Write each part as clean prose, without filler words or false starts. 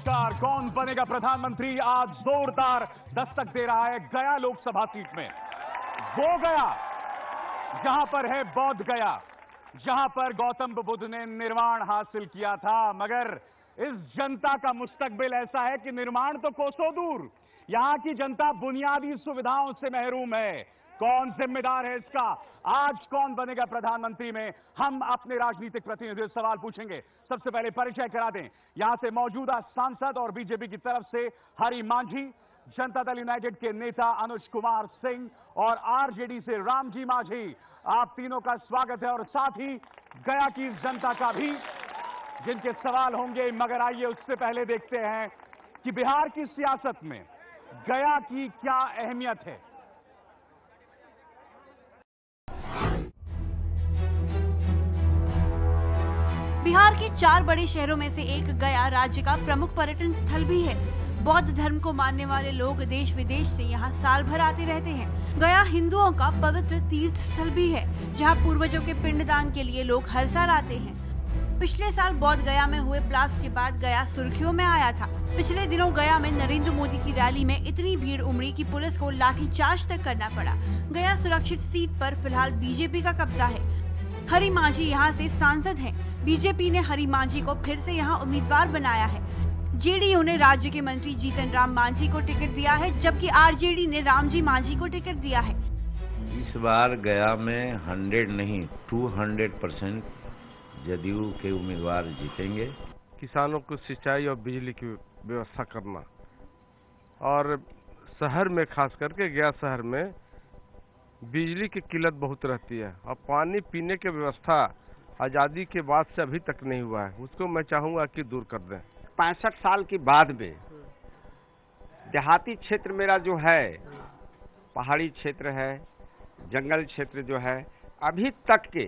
नमस्कार। कौन बनेगा प्रधानमंत्री आज जोरदार दस्तक दे रहा है गया लोकसभा सीट में। वो गया जहां पर है बौद्ध गया, जहां पर गौतम बुद्ध ने निर्वाण हासिल किया था। मगर इस जनता का मुस्तकबिल ऐसा है कि निर्माण तो कोसों दूर, यहां की जनता बुनियादी सुविधाओं से महरूम है। कौन जिम्मेदार है इसका? आज कौन बनेगा प्रधानमंत्री में हम अपने राजनीतिक प्रतिनिधियों से सवाल पूछेंगे। सबसे पहले परिचय करा दें, यहां से मौजूदा सांसद और बीजेपी की तरफ से हरि मांझी, जनता दल यूनाइटेड के नेता अनुज कुमार सिंह और आरजेडी से रामजी मांझी। आप तीनों का स्वागत है और साथ ही गया की जनता का भी, जिनके सवाल होंगे। मगर आइए उससे पहले देखते हैं कि बिहार की सियासत में गया की क्या अहमियत है। बिहार के 4 बड़े शहरों में से एक गया राज्य का प्रमुख पर्यटन स्थल भी है। बौद्ध धर्म को मानने वाले लोग देश विदेश से यहाँ साल भर आते रहते हैं। गया हिंदुओं का पवित्र तीर्थ स्थल भी है, जहाँ पूर्वजों के पिंडदान के लिए लोग हर साल आते हैं। पिछले साल बौद्ध गया में हुए ब्लास्ट के बाद गया सुर्खियों में आया था। पिछले दिनों गया में नरेंद्र मोदी की रैली में इतनी भीड़ उमड़ी कि पुलिस को लाठीचार्ज तक करना पड़ा। गया सुरक्षित सीट पर फिलहाल बीजेपी का कब्जा है। हरि मांझी यहाँ से सांसद हैं। बीजेपी ने हरि मांझी को फिर से यहाँ उम्मीदवार बनाया है। जेडीयू ने राज्य के मंत्री जीतन राम मांझी को टिकट दिया है, जबकि आरजेडी ने रामजी मांझी को टिकट दिया है। इस बार गया में 100 नहीं 200% जदयू के उम्मीदवार जीतेंगे। किसानों को सिंचाई और बिजली की व्यवस्था करना, और शहर में खास करके गया शहर में बिजली की किल्लत बहुत रहती है और पानी पीने की व्यवस्था आज़ादी के बाद से अभी तक नहीं हुआ है। उसको मैं चाहूँगा कि दूर कर दें। 65 साल के बाद में देहाती क्षेत्र मेरा जो है, पहाड़ी क्षेत्र है, जंगल क्षेत्र जो है, अभी तक के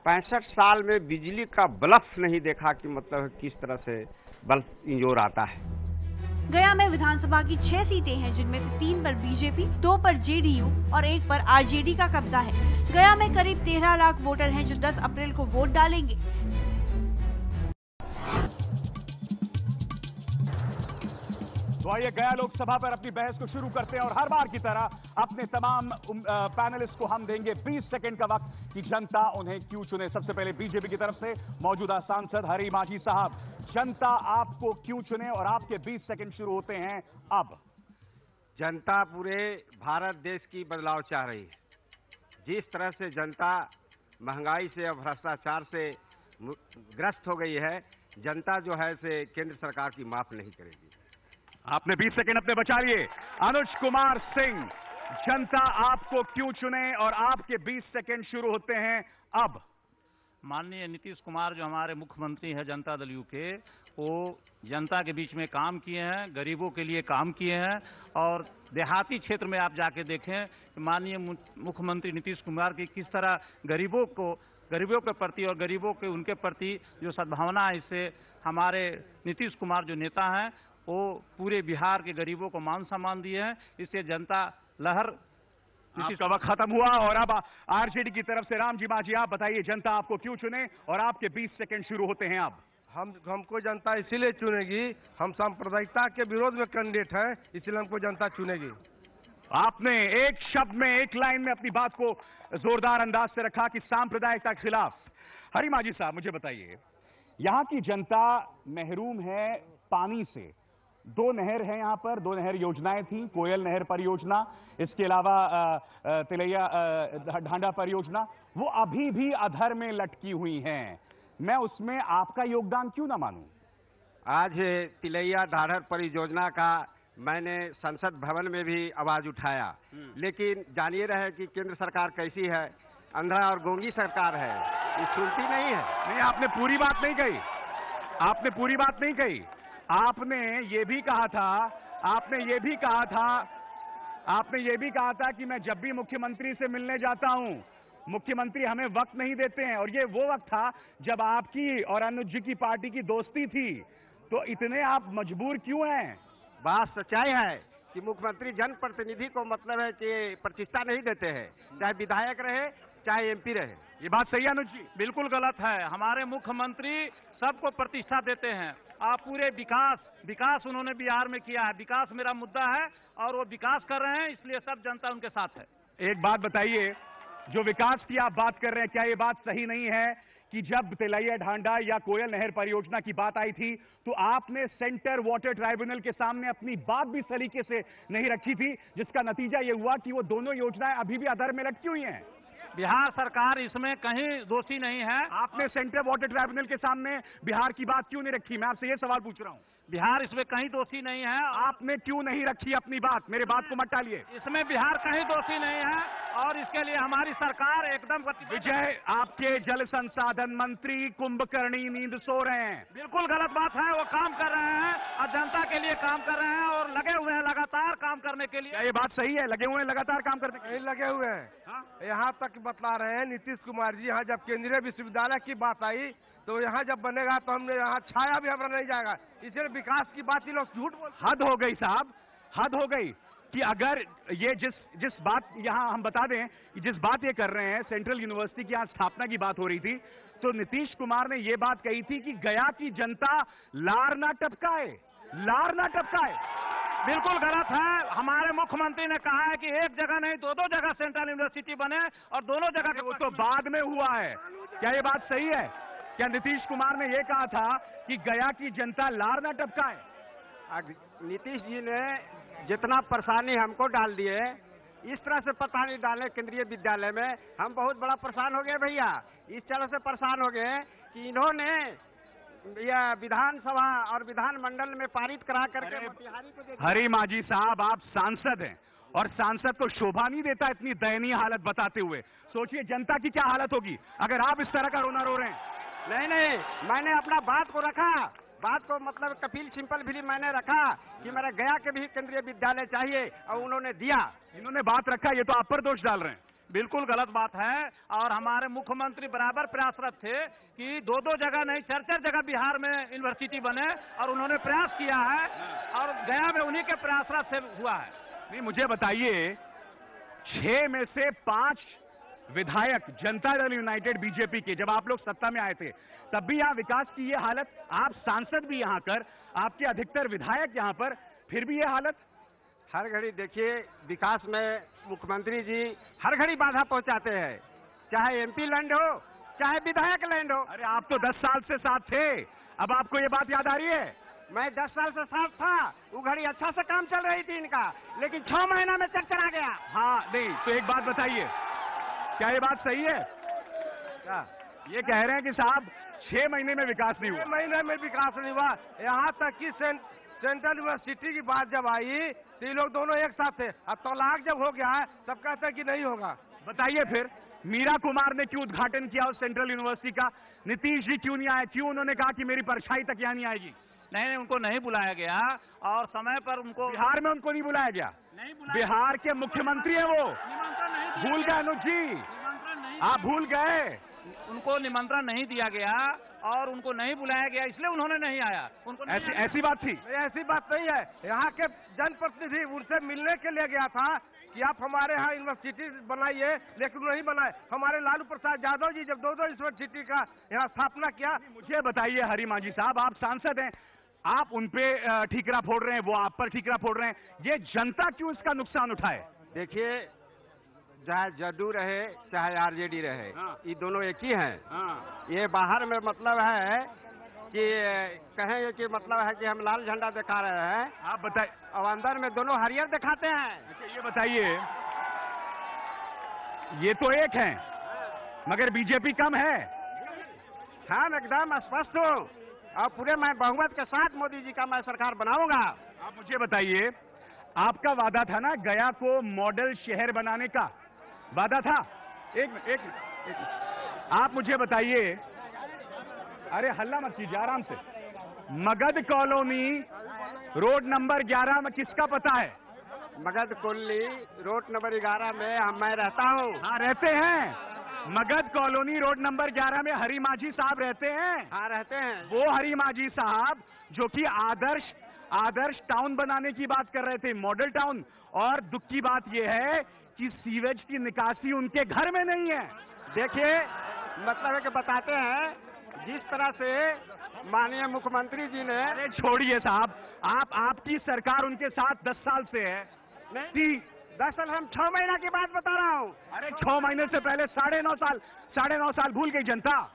65 साल में बिजली का बल्ब नहीं देखा कि मतलब किस तरह से बल्ब इंजोर आता है। गया में विधानसभा की 6 सीटें हैं, जिनमें से 3 पर बीजेपी, 2 पर जेडीयू और 1 पर आरजेडी का कब्जा है। गया में करीब 13 लाख वोटर हैं, जो 10 अप्रैल को वोट डालेंगे। तो आइए गया लोकसभा पर अपनी बहस को शुरू करते हैं और हर बार की तरह अपने तमाम पैनलिस्ट को हम देंगे 20 सेकंड का वक्त कि जनता उन्हें क्यों चुने। सबसे पहले बीजेपी की तरफ से मौजूदा सांसद हरि मांझी साहब, जनता आपको क्यों चुने और आपके 20 सेकंड शुरू होते हैं अब। जनता पूरे भारत देश की बदलाव चाह रही है। जिस तरह से जनता महंगाई से और भ्रष्टाचार से ग्रस्त हो गई है, जनता जो है से केंद्र सरकार की माफ नहीं करेगी। आपने 20 सेकंड अपने बचा लिए। अनुज कुमार सिंह, जनता आपको क्यों चुने और आपके 20 सेकंड शुरू होते हैं अब। माननीय नीतीश कुमार जो हमारे मुख्यमंत्री हैं जनता दल यू के, वो जनता के बीच में काम किए हैं, गरीबों के लिए काम किए हैं। और देहाती क्षेत्र में आप जाके देखें कि माननीय मुख्यमंत्री नीतीश कुमार की किस तरह गरीबों के प्रति और गरीबों के उनके प्रति जो सद्भावना है, इससे हमारे नीतीश कुमार जो नेता हैं वो पूरे बिहार के गरीबों को मान सम्मान दिए हैं। इससे जनता लहर। आपका वक्त खत्म हुआ और अब आरजेडी की तरफ से रामजी मांझी, आप बताइए जनता आपको क्यों चुने और आपके 20 सेकंड शुरू होते हैं अब। हमको जनता इसीलिए चुनेगी, हम सांप्रदायिकता के विरोध में कैंडिडेट हैं, इसलिए हमको जनता चुनेगी। आपने एक शब्द में, एक लाइन में अपनी बात को जोरदार अंदाज से रखा कि सांप्रदायिकता के खिलाफ। हरि मांझी साहब, मुझे बताइए, यहां की जनता महरूम है पानी से। 2 नहर हैं यहां पर, 2 नहर योजनाएं थी, कोयल नहर परियोजना, इसके अलावा तिलैया ढांडा परियोजना, वो अभी भी अधर में लटकी हुई हैं। मैं उसमें आपका योगदान क्यों ना मानूं। आज तिलैया ढांढर परियोजना का मैंने संसद भवन में भी आवाज उठाया, लेकिन जानिए रहे कि केंद्र सरकार कैसी है, अंधा और गोंगी सरकार है, ये सुनती नहीं है। नहीं, आपने पूरी बात नहीं कही, आपने पूरी बात नहीं कही। आपने ये भी कहा था कि मैं जब भी मुख्यमंत्री से मिलने जाता हूं, मुख्यमंत्री हमें वक्त नहीं देते हैं, और ये वो वक्त था जब आपकी और अनुज जी की पार्टी की दोस्ती थी। तो इतने आप मजबूर क्यों हैं। बात सच्चाई है कि मुख्यमंत्री जनप्रतिनिधि को मतलब है कि प्रतिष्ठा नहीं देते हैं, चाहे विधायक रहे चाहे एमपी रहे। ये बात सही है अनुज जी। बिल्कुल गलत है। हमारे मुख्यमंत्री सबको प्रतिष्ठा देते हैं। पूरे विकास उन्होंने बिहार में किया है। विकास मेरा मुद्दा है और वो विकास कर रहे हैं, इसलिए सब जनता उनके साथ है। एक बात बताइए, जो विकास की आप बात कर रहे हैं, क्या ये बात सही नहीं है कि जब तिलैया ढांडा या कोयल नहर परियोजना की बात आई थी तो आपने सेंटर वाटर ट्राइब्यूनल के सामने अपनी बात भी सलीके से नहीं रखी थी, जिसका नतीजा ये हुआ कि वो दोनों योजनाएं अभी भी अधर में लटकी हुई हैं? बिहार सरकार इसमें कहीं दोषी नहीं है। आपने सेंटर वाटर ट्राइब्यूनल के सामने बिहार की बात क्यों नहीं रखी? मैं आपसे ये सवाल पूछ रहा हूं। बिहार इसमें कहीं दोषी नहीं है। आपने क्यों नहीं रखी अपनी बात? मेरे बात को मत टालिए। इसमें बिहार कहीं दोषी नहीं है और इसके लिए हमारी सरकार एकदम विजय, आपके जल संसाधन मंत्री कुंभकर्णी नींद सो रहे हैं। बिल्कुल गलत बात है। वो काम कर रहे हैं और जनता के लिए काम कर रहे हैं और लगे हुए हैं लगातार काम करने के लिए। क्या ये बात सही है? लगे हुए हैं लगातार काम करने के लिए? लगे हुए हैं। यहाँ तक बतला रहे हैं नीतीश कुमार जी, यहाँ जब केंद्रीय विश्वविद्यालय की बात आई तो यहाँ जब बनेगा तो हमने यहाँ छाया भी हमारा नहीं जाएगा, इसलिए विकास की बात ये लोग झूठ बोल। हद हो गई साहब, हद हो गई कि अगर ये जिस बात यहाँ हम बता दें कि जिस बात ये कर रहे हैं, सेंट्रल यूनिवर्सिटी की यहाँ स्थापना की बात हो रही थी, तो नीतीश कुमार ने ये बात कही थी कि गया की जनता लार ना टपकाए, लार ना टपकाए। बिल्कुल गलत है। हमारे मुख्यमंत्री ने कहा है कि एक जगह नहीं दो जगह सेंट्रल यूनिवर्सिटी बने और दोनों जगह वो तो बाद में हुआ है। क्या ये बात सही है? क्या नीतीश कुमार ने यह कहा था कि गया की जनता लार ना टपकाए? नीतीश जी ने जितना परेशानी हमको डाल दिए, इस तरह से पता नहीं डाले केंद्रीय विद्यालय में। हम बहुत बड़ा परेशान हो गए भैया, इस तरह से परेशान हो गए कि इन्होंने यह विधानसभा और विधानमंडल में पारित करा करके मोतिहारी को दे दिया। हरी मांझी साहब, आप सांसद हैं और सांसद को शोभा नहीं देता इतनी दयनीय हालत बताते हुए। सोचिए जनता की क्या हालत होगी अगर आप इस तरह का रोना रो रहे हैं। नहीं, मैंने अपना बात को रखा, बात को मतलब कपिल सिंपल भी मैंने रखा कि मेरा गया के भी केंद्रीय विद्यालय चाहिए और उन्होंने दिया। इन्होंने बात रखा, ये तो आप पर दोष डाल रहे हैं। बिल्कुल गलत बात है और हमारे मुख्यमंत्री बराबर प्रयासरत थे कि दो जगह नहीं चार जगह बिहार में यूनिवर्सिटी बने और उन्होंने प्रयास किया है और गया में उन्हीं के प्रयासरत से हुआ है। नहीं, मुझे बताइए, 6 में से 5 विधायक जनता दल यूनाइटेड बीजेपी के, जब आप लोग सत्ता में आए थे तब भी यहाँ विकास की ये हालत, आप सांसद भी यहाँ कर, आपके अधिकतर विधायक यहाँ पर, फिर भी ये हालत। हर घड़ी देखिए विकास में मुख्यमंत्री जी हर घड़ी बाधा पहुंचाते हैं, चाहे एमपी लैंड हो चाहे विधायक लैंड हो। अरे आप तो 10 साल से साथ थे, अब आपको ये बात याद आ रही है? मैं 10 साल से साथ था, वो घड़ी अच्छा से काम चल रही थी इनका, लेकिन 6 महीना में चक्कर आ गया। हाँ, नहीं तो एक बात बताइए, क्या ये बात सही है? क्या ये कह रहे हैं कि साहब 6 महीने में विकास नहीं हुआ? 6 महीने में विकास नहीं हुआ। यहाँ तक कि सेंट्रल यूनिवर्सिटी की बात जब आई तो ये लोग दोनों एक साथ थे, अब तलाक जब हो गया है तब कहते हैं कि नहीं होगा। बताइए फिर, मीरा कुमार ने क्यों उद्घाटन किया उस सेंट्रल यूनिवर्सिटी का? नीतीश जी क्यों नहीं आए? क्यों उन्होंने कहा कि मेरी परछाई तक यहाँ नहीं आएगी? नहीं, उनको नहीं बुलाया गया और समय पर उनको बिहार में उनको नहीं बुलाया गया। नहीं बुलाया। बिहार के मुख्यमंत्री हैं वो, निमंत्रण नहीं भूल गए अनुज जी, निमंत्रण नहीं, आप भूल गए। उनको निमंत्रण नहीं दिया गया और उनको नहीं बुलाया गया, इसलिए उन्होंने नहीं आया। उनको ऐसी बात थी? ऐसी बात नहीं है। यहाँ के जनप्रतिनिधि उनसे मिलने के लिए गया था कि आप हमारे यहाँ यूनिवर्सिटी बनाइए, लेकिन नहीं बनाए। हमारे लालू प्रसाद यादव जी जब 2 यूनिवर्सिटी का यहाँ स्थापना किया। मुझे बताइए हरी मांझी साहब, आप सांसद हैं, आप उनपे ठीकरा फोड़ रहे हैं, वो आप पर ठीकरा फोड़ रहे हैं, ये जनता क्यों इसका नुकसान उठाए? देखिए, चाहे जदयू रहे चाहे आरजेडी रहे, ये दोनों एक ही हैं। ये बाहर में मतलब है कि कहेंगे कि मतलब है कि हम लाल झंडा दिखा रहे हैं, आप बताइए, और अंदर में दोनों हरियर दिखाते हैं। अच्छा ये बताइए, ये तो एक है मगर बीजेपी कम है। हम एकदम स्पष्ट हूँ और पूरे मैं बहुमत के साथ मोदी जी का मैं सरकार बनाऊंगा। आप मुझे बताइए, आपका वादा था ना गया को मॉडल शहर बनाने का, वादा था। एक आप मुझे बताइए, अरे हल्ला मत कीजिए, आराम से। मगध कॉलोनी रोड नंबर 11 में किसका पता है? मगध कॉलोनी रोड नंबर 11 में मैं रहता हूँ। हाँ रहते हैं। मगध कॉलोनी रोड नंबर 11 में हरी मांझी साहब रहते हैं। हाँ रहते हैं। वो हरी मांझी साहब जो कि आदर्श टाउन बनाने की बात कर रहे थे, मॉडल टाउन। और दुख की बात यह है कि सीवेज की निकासी उनके घर में नहीं है। देखिए, मतलब है कि बताते हैं जिस तरह से माननीय मुख्यमंत्री जी ने। अरे छोड़िए साहब, आपकी सरकार उनके साथ 10 साल से है। नहीं, 10 साल, हम 6 महीना की बात बता रहा हूँ। अरे 6 महीने से पहले 9.5 साल भूल गई जनता।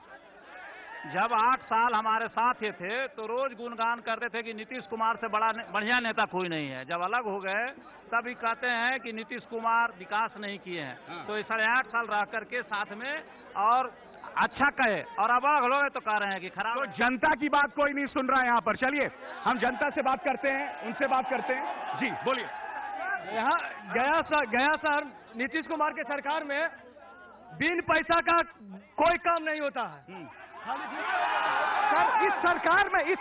जब 8 साल हमारे साथ ये थे तो रोज गुणगान करते थे कि नीतीश कुमार से बढ़िया नेता कोई नहीं है। जब अलग हो गए तब ही कहते हैं कि नीतीश कुमार विकास नहीं किए हैं। तो 8.5 साल रह करके साथ में और अच्छा कहे, और अब अगलो तो कह रहे हैं कि खराब। तो जनता की बात कोई नहीं सुन रहा है यहाँ पर। चलिए हम जनता से बात करते हैं, उनसे बात करते हैं। जी बोलिए। यहाँ गया सर नीतीश कुमार के सरकार में बिन पैसा का कोई काम नहीं होता है सर। इस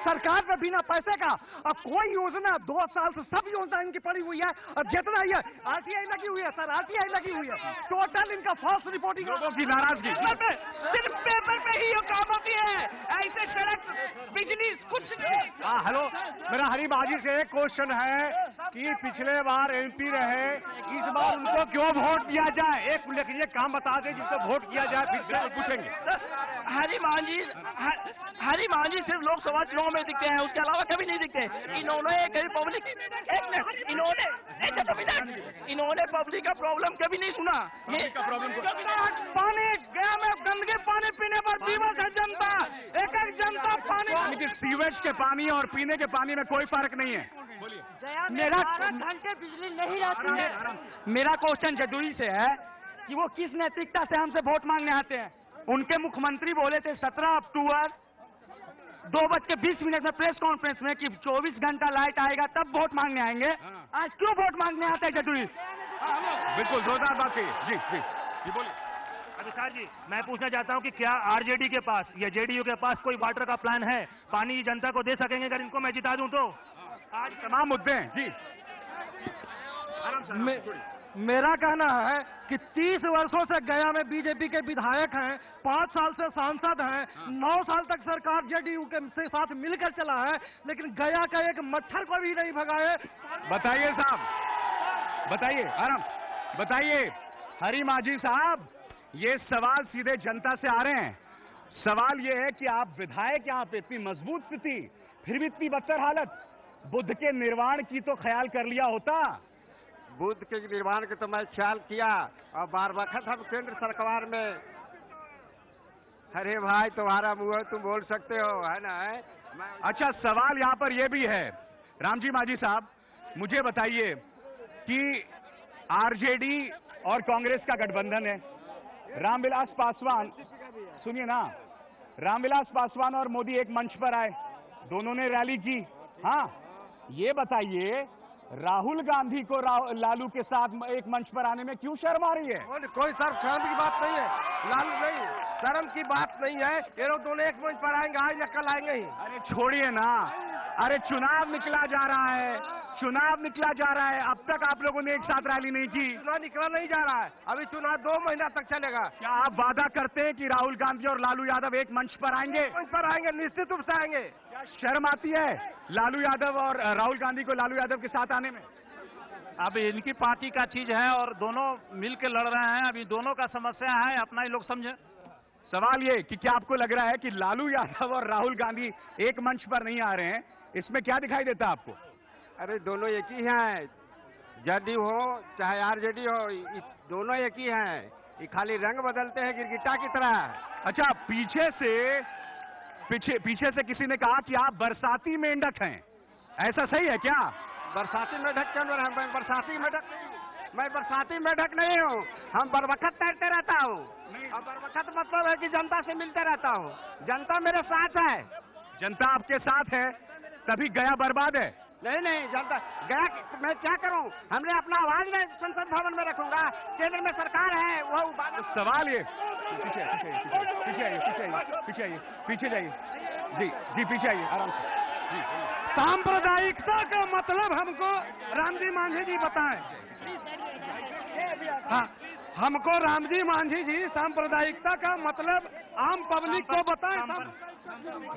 सरकार में बिना पैसे का अब कोई योजना 2 साल से सब योजना इनकी पड़ी हुई है। और जितना ही आरटीआई लगी हुई है सर, आरटीआई लगी हुई है। टोटल इनका फॉल्स रिपोर्टिंग, लोगों की नाराजगी। सिर्फ पेपर पे ही ये काम होती है, ऐसे सड़क बिजली कुछ नहीं। हाँ हेलो, मेरा हरिबाजी से एक क्वेश्चन है कि पिछले बार एमपी रहे, इस बार उनको क्यों वोट दिया जाए? एक उल्लेखनीय काम बता दें जिसको वोट किया जाए, फिर से पूछेंगे। हरिमांझी सिर्फ लोकसभा चुनाव में दिखते हैं, उसके अलावा कभी नहीं दिखते। इन्होंने इन्होंने पब्लिक का प्रॉब्लम कभी नहीं सुना। ये पानी गया में गंदगी पानी पीने पर दिवस है जनता, एक जनता पानी। सीवेज के पानी और पीने के पानी में कोई फर्क नहीं है। मेरा 12 घंटे बिजली नहीं रहती है। मेरा क्वेश्चन जदूरी से है कि वो किस नैतिकता से हमसे वोट मांगने आते हैं। उनके मुख्यमंत्री बोले थे 17 अक्टूबर 2:20 में प्रेस कॉन्फ्रेंस में कि 24 घंटा लाइट आएगा तब वोट मांगने आएंगे। आज क्यों वोट मांगने आते हैं जदूरी? बिल्कुल जोरदार बात है। जी बोलिए। अधिकार जी, मैं पूछना चाहता हूं कि क्या आरजेडी के पास या जेडीयू के पास कोई वाटर का प्लान है? पानी जनता को दे सकेंगे अगर इनको मैं जिता दूं तो? आज तमाम मुद्दे हैं। जी मेरा कहना है कि 30 वर्षों से गया में बीजेपी के विधायक हैं, 5 साल से सांसद हैं, 9 साल तक सरकार जेडीयू के साथ मिलकर चला है, लेकिन गया का एक मच्छर को भी नहीं भगाए। बताइए साहब, बताइए आराम, बताइए हरी माझी साहब, ये सवाल सीधे जनता से आ रहे हैं। सवाल ये है कि आप विधायक यहाँ पे इतनी मजबूत स्थिति, फिर भी इतनी बदतर हालत, बुद्ध के निर्वाण की तो ख्याल कर लिया होता। बुद्ध के निर्माण के तो मैं ख्याल किया, और बार वक्त हम केंद्र सरकार में। अरे भाई तुम्हारा मुंह है, तुम बोल सकते हो, है ना? अच्छा सवाल यहाँ पर यह भी है, रामजी माझी साहब मुझे बताइए कि आरजेडी और कांग्रेस का गठबंधन है, रामविलास पासवान, सुनिए ना, रामविलास पासवान और मोदी एक मंच पर आए, दोनों ने रैली की। हाँ ये बताइए राहुल गांधी को लालू के साथ एक मंच पर आने में क्यों शर्म आ रही है? कोई सर शर्म की बात नहीं है, लालू नहीं, शर्म की बात नहीं है। ये लोग दोनों एक मंच पर आएंगे, आज या कल आएंगे ही। अरे छोड़िए ना, अरे चुनाव निकला जा रहा है, चुनाव निकला जा रहा है, अब तक आप लोगों ने एक साथ रैली नहीं की। चुनाव निकला नहीं जा रहा है, अभी चुनाव 2 महीना तक चलेगा। क्या आप वादा करते हैं कि राहुल गांधी और लालू यादव एक मंच पर आएंगे? मंच पर आएंगे, निश्चित रूप से आएंगे। क्या शर्म आती है लालू यादव और राहुल गांधी को लालू यादव के साथ आने में? अब इनकी पार्टी का चीज है और दोनों मिल के लड़ रहे हैं, अभी दोनों का समस्या है, अपना ही लोग समझे। सवाल ये कि क्या आपको लग रहा है कि लालू यादव और राहुल गांधी एक मंच पर नहीं आ रहे हैं, इसमें क्या दिखाई देता है आपको? अरे दोनों एक ही हैं, जेडीयू हो चाहे आरजेडी हो, दोनों एक ही हैं, ये खाली रंग बदलते हैं गिरगिट्टा की तरह। अच्छा पीछे से किसी ने कहा कि आप बरसाती मेंढक हैं, ऐसा सही है क्या? बरसाती मेढक क्यों? मैं बरसाती मेढक नहीं, मैं बरसाती मेढक नहीं हूँ, हम बरवखत तैरते रहता हूँ। और बरवखत मतलब है कि जनता से मिलते रहता हूँ, जनता मेरे साथ है। जनता आपके साथ है तभी गया बर्बाद है? नहीं जनता गया, मैं क्या करूँ? हमने अपना आवाज में संसद भवन में रखूंगा, केंद्र में सरकार है वो। सवाल ये पीछे जाइए जी पीछे आइए आराम से जी। सांप्रदायिकता का मतलब हमको रामजी मांझी जी बताएं। हाँ, हमको रामजी मांझी जी सांप्रदायिकता का मतलब आम पब्लिक को बताएं।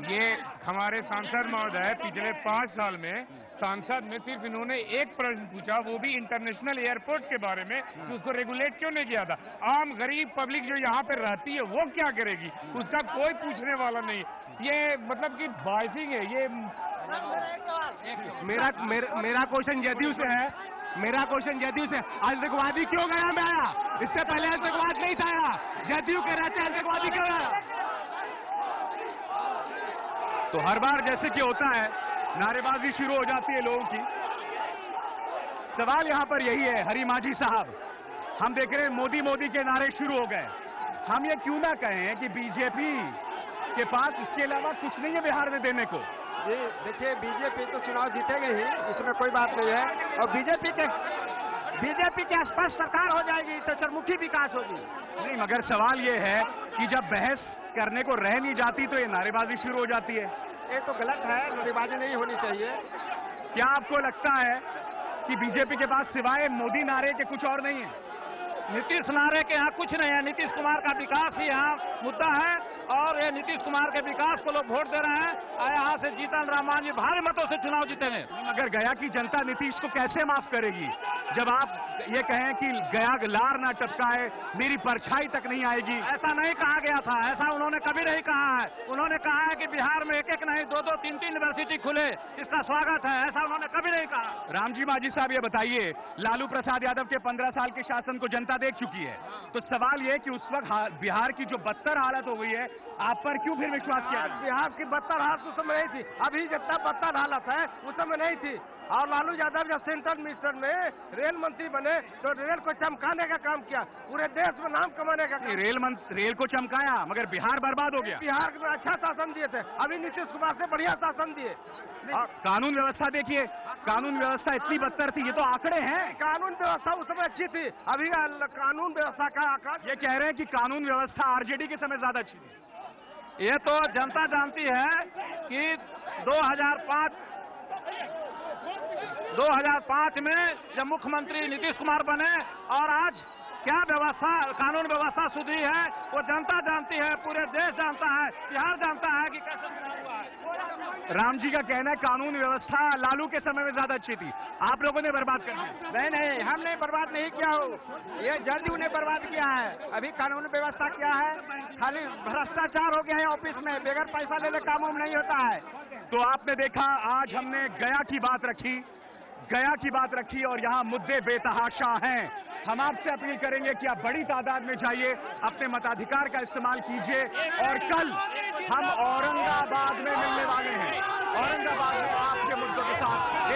ये हमारे सांसद महोदय पिछले 5 साल में सांसद में सिर्फ इन्होंने एक प्रश्न पूछा, वो भी इंटरनेशनल एयरपोर्ट के बारे में कि उसको रेगुलेट क्यों नहीं किया था। आम गरीब पब्लिक जो यहाँ पे रहती है वो क्या करेगी, उसका कोई पूछने वाला नहीं। ये मतलब कि बाइसिंग है ये। मेरा क्वेश्चन जदयू से है, मेरा क्वेश्चन जदयू से, आतंकवादी क्यों गया में आया? इससे पहले आतंकवाद नहीं था आया, जदयू के रहते आतंकवादी क्यों आया? तो हर बार जैसे कि होता है नारेबाजी शुरू हो जाती है लोगों की। सवाल यहां पर यही है, हरी माझी साहब, हम देख रहे हैं मोदी मोदी के नारे शुरू हो गए। हम ये क्यों ना कहें कि बीजेपी के पास इसके अलावा कुछ नहीं है बिहार में देने को। जी देखिए, बीजेपी तो चुनाव जीतेगी ही, इसमें कोई बात नहीं है। और बीजेपी के आसपास सरकार हो जाएगी तो चरमुखी विकास होगी। नहीं, मगर सवाल ये है कि जब बहस करने को रह नहीं जाती तो ये नारेबाजी शुरू हो जाती है। ये तो गलत है, नारेबाजी नहीं होनी चाहिए। क्या आपको लगता है कि बीजेपी के पास सिवाय मोदी नारे के कुछ और नहीं है? नीतीश नारे के यहाँ कुछ नहीं है, नीतीश कुमार का विकास ही यहाँ मुद्दा है और ये नीतीश कुमार के विकास को लोग वोट दे रहे हैं और यहाँ से जीतन राम मांझी भारी मतों से चुनाव जीतेंगे। मगर गया की जनता नीतीश को कैसे माफ करेगी जब आप ये कहें कि गया लार ना टपकाए, मेरी परछाई तक नहीं आएगी? ऐसा नहीं कहा गया था, ऐसा उन्होंने कभी नहीं कहा है। उन्होंने कहा है कि बिहार में एक एक नहीं दो दो तीन तीन यूनिवर्सिटी खुले, इसका स्वागत है, ऐसा उन्होंने कभी नहीं कहा। रामजी माझी साहब ये बताइए, लालू प्रसाद यादव के 15 साल के शासन को जनता देख चुकी है, तो सवाल ये कि उस वक्त बिहार की जो बदतर हालत हो गई है, आप पर क्यों फिर विश्वास किया? बिहार की बदतर हालत उस समय नहीं थी, अभी जितना बदतर हालत है उस समय नहीं थी। और लालू यादव जब सेंट्रल मिनिस्टर में रेल मंत्री बने तो रेल को चमकाने का काम किया, पूरे देश में नाम कमाने का काम। रेल को चमकाया मगर बिहार बर्बाद हो गया। बिहार में अच्छा शासन दिए थे, अभी नीतीश कुमार से बढ़िया शासन दिए। कानून व्यवस्था देखिए, कानून व्यवस्था इतनी बदतर थी, ये तो आंकड़े हैं। कानून व्यवस्था उस समय अच्छी थी, अभी कानून व्यवस्था का आंकड़ा। ये कह रहे हैं कि कानून व्यवस्था आरजेडी के समय ज्यादा अच्छी थी। ये तो जनता जानती है कि 2005 में जब मुख्यमंत्री नीतीश कुमार बने और आज क्या व्यवस्था कानून व्यवस्था सुधरी है वो जनता जानती है, पूरे देश जानता है, बिहार जानता है कि कैसे हुआ है। राम जी का कहना है कानून व्यवस्था लालू के समय में ज्यादा अच्छी थी, आप लोगों ने बर्बाद कर दी। नहीं, हमने बर्बाद नहीं किया हो, ये जदयू ने बर्बाद किया है। अभी कानून व्यवस्था क्या है, खाली भ्रष्टाचार हो गया है ऑफिस में, बगैर पैसा ले काम उम नहीं होता है। तो आपने देखा आज हमने गया की बात रखी और यहाँ मुद्दे बेतहाशा हैं। हम आपसे अपील करेंगे कि आप बड़ी तादाद में जाइए, अपने मताधिकार का इस्तेमाल कीजिए और कल हम औरंगाबाद में मिलने वाले हैं। औरंगाबाद में आपके मुद्दों के साथ